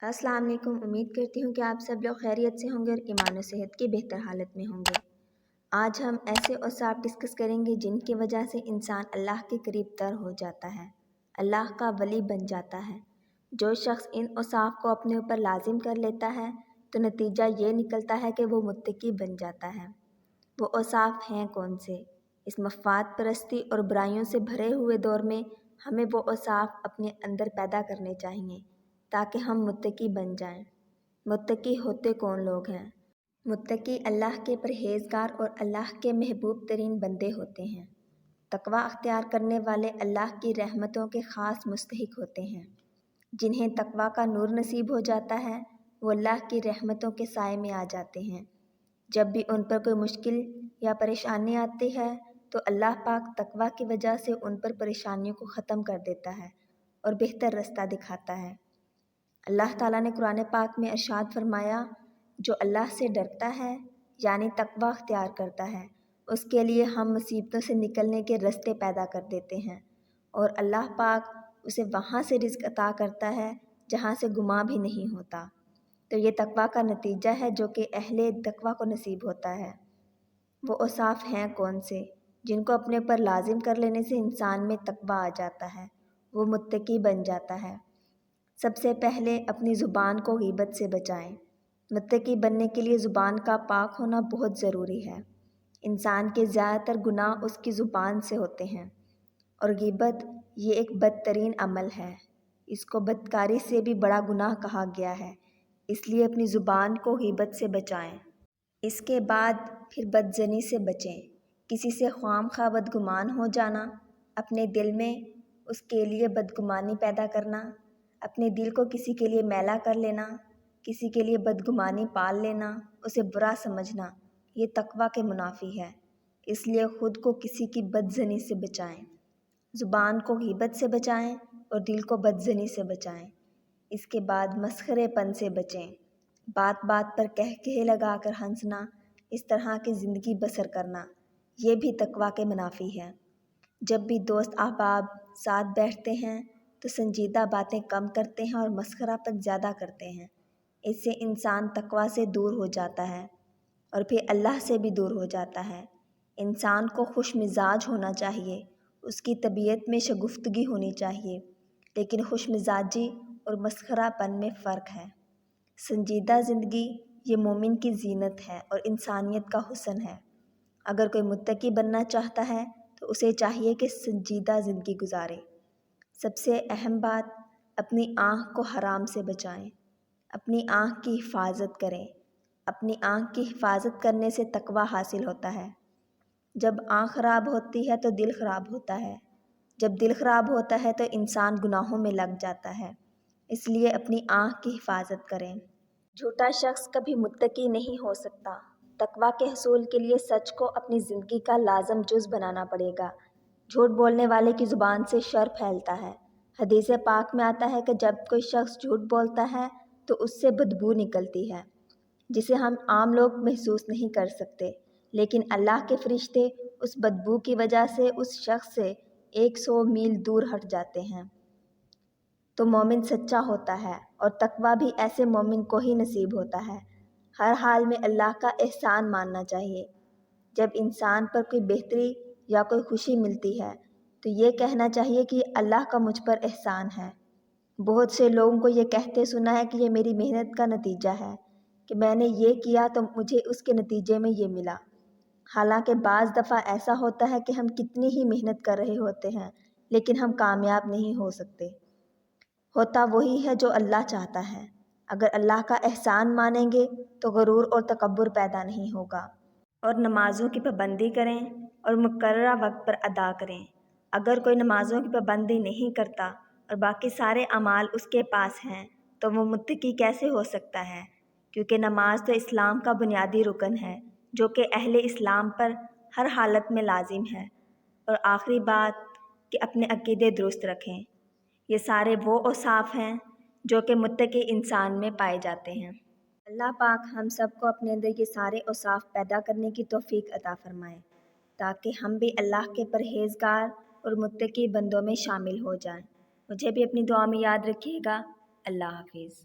अस्सलाम वालेकुम। उम्मीद करती हूँ कि आप सब लोग खैरियत से होंगे और ईमान और सेहत की बेहतर हालत में होंगे। आज हम ऐसे औसाफ डिस्कस करेंगे जिनकी वजह से इंसान अल्लाह के करीब तर हो जाता है, अल्लाह का वली बन जाता है। जो शख्स इन औसाफ को अपने ऊपर लाजिम कर लेता है तो नतीजा ये निकलता है कि वो मुत्तकी बन जाता है। वो औसाफ हैं कौन से? इस मफाद परस्ती और बुराइयों से भरे हुए दौर में हमें वो औसाफ अपने अंदर पैदा करने चाहिए ताकि हम मुत्तकी बन जाएं। मुत्तकी होते कौन लोग हैं? मुत्तकी अल्लाह के परहेज़गार और अल्लाह के महबूब तरीन बंदे होते हैं। तकवा अख्तियार करने वाले अल्लाह की रहमतों के ख़ास मुस्तहिक होते हैं। जिन्हें तकवा का नूर नसीब हो जाता है वो अल्लाह की रहमतों के साए में आ जाते हैं। जब भी उन पर कोई मुश्किल या परेशानी आती है तो अल्लाह पाक तकवा की वजह से उन पर परेशानियों को ख़त्म कर देता है और बेहतर रास्ता दिखाता है। अल्लाह ताला ने कुरान पाक में इरशाद फरमाया, जो अल्लाह से डरता है यानी तकवा अख्तियार करता है उसके लिए हम मुसीबतों से निकलने के रास्ते पैदा कर देते हैं और अल्लाह पाक उसे वहाँ से रिज़्क़ अता करता है जहाँ से गुमा भी नहीं होता। तो ये तकवा का नतीजा है जो कि अहले तकवा को नसीब होता है। वो औसाफ हैं कौन से जिनको अपने ऊपर लाजिम कर लेने से इंसान में तकवा आ जाता है, वो मुत्तकी बन जाता है। सबसे पहले अपनी ज़ुबान को गीबत से बचाएं। मुत्तकी बनने के लिए ज़ुबान का पाक होना बहुत ज़रूरी है। इंसान के ज़्यादातर गुनाह उसकी ज़ुबान से होते हैं और गीबत ये एक बदतरीन अमल है। इसको बदकारी से भी बड़ा गुनाह कहा गया है, इसलिए अपनी ज़ुबान को गीबत से बचाएं। इसके बाद फिर बदज़नी से बचें। किसी से ख्वामखा बदगुमान हो जाना, अपने दिल में उसके लिए बदगुमानी पैदा करना, अपने दिल को किसी के लिए मैला कर लेना, किसी के लिए बदगुमानी पाल लेना, उसे बुरा समझना, ये तकवा के मुनाफी है। इसलिए ख़ुद को किसी की बदज़नी से बचाएं। ज़ुबान को गीबत से बचाएं और दिल को बदज़नी से बचाएं। इसके बाद मस्खरेपन से बचें। बात बात पर कह लगा कर हंसना, इस तरह की ज़िंदगी बसर करना, ये भी तकवा के मुनाफी है। जब भी दोस्त अहबाब साथ बैठते हैं तो संजीदा बातें कम करते हैं और मस्खरापन ज़्यादा करते हैं। इससे इंसान तकवा से दूर हो जाता है और फिर अल्लाह से भी दूर हो जाता है। इंसान को खुश मिजाज होना चाहिए, उसकी तबीयत में शगुफ्तगी होनी चाहिए, लेकिन खुश मिजाजी और मस्खरापन में फ़र्क है। संजीदा ज़िंदगी ये मोमिन की ज़ीनत है और इंसानियत का हुस्न है। अगर कोई मुत्तकी बनना चाहता है तो उसे चाहिए कि संजीदा ज़िंदगी गुजारे। सबसे अहम बात, अपनी आँख को हराम से बचाएं। अपनी आँख की हिफाजत करें। अपनी आँख की हिफाजत करने से तकवा हासिल होता है। जब आँख ख़राब होती है तो दिल ख़राब होता है। जब दिल ख़राब होता है तो इंसान गुनाहों में लग जाता है। इसलिए अपनी आँख की हिफाजत करें। झूठा शख्स कभी मुत्तकी नहीं हो सकता। तकवा के हसूल के लिए सच को अपनी ज़िंदगी का लाज़म जुज़ बनाना पड़ेगा। झूठ बोलने वाले की ज़ुबान से शर फैलता है। हदीस पाक में आता है कि जब कोई शख्स झूठ बोलता है तो उससे बदबू निकलती है जिसे हम आम लोग महसूस नहीं कर सकते, लेकिन अल्लाह के फरिश्ते उस बदबू की वजह से उस शख्स से 100 मील दूर हट जाते हैं। तो मोमिन सच्चा होता है और तकवा भी ऐसे मोमिन को ही नसीब होता है। हर हाल में अल्लाह का एहसान मानना चाहिए। जब इंसान पर कोई बेहतरी या कोई खुशी मिलती है तो ये कहना चाहिए कि अल्लाह का मुझ पर एहसान है। बहुत से लोगों को ये कहते सुना है कि ये मेरी मेहनत का नतीजा है, कि मैंने ये किया तो मुझे उसके नतीजे में ये मिला। हालांकि बाज़ दफ़ा ऐसा होता है कि हम कितनी ही मेहनत कर रहे होते हैं लेकिन हम कामयाब नहीं हो सकते। होता वही है जो अल्लाह चाहता है। अगर अल्लाह का एहसान मानेंगे तो गरूर और तकब्बुर पैदा नहीं होगा। और नमाज़ों की पाबंदी करें और मुकर्ररा वक्त पर अदा करें। अगर कोई नमाज़ों की पाबंदी नहीं करता और बाकी सारे अमाल उसके पास हैं तो वो मुत्तकी कैसे हो सकता है? क्योंकि नमाज तो इस्लाम का बुनियादी रुकन है जो कि अहले इस्लाम पर हर हालत में लाजिम है। और आखिरी बात कि अपने अकीदे दुरुस्त रखें। ये सारे वो औसाफ हैं जो कि मुत्तकी इंसान में पाए जाते हैं। अल्लाह पाक हम सब को अपने अंदर ये सारे औसाफ पैदा करने की तौफीक अता फ़रमाए ताकि हम भी अल्लाह के परहेज़गार और मुत्तकी बंदों में शामिल हो जाएं। मुझे भी अपनी दुआ में याद रखिएगा। अल्लाह हाफिज़।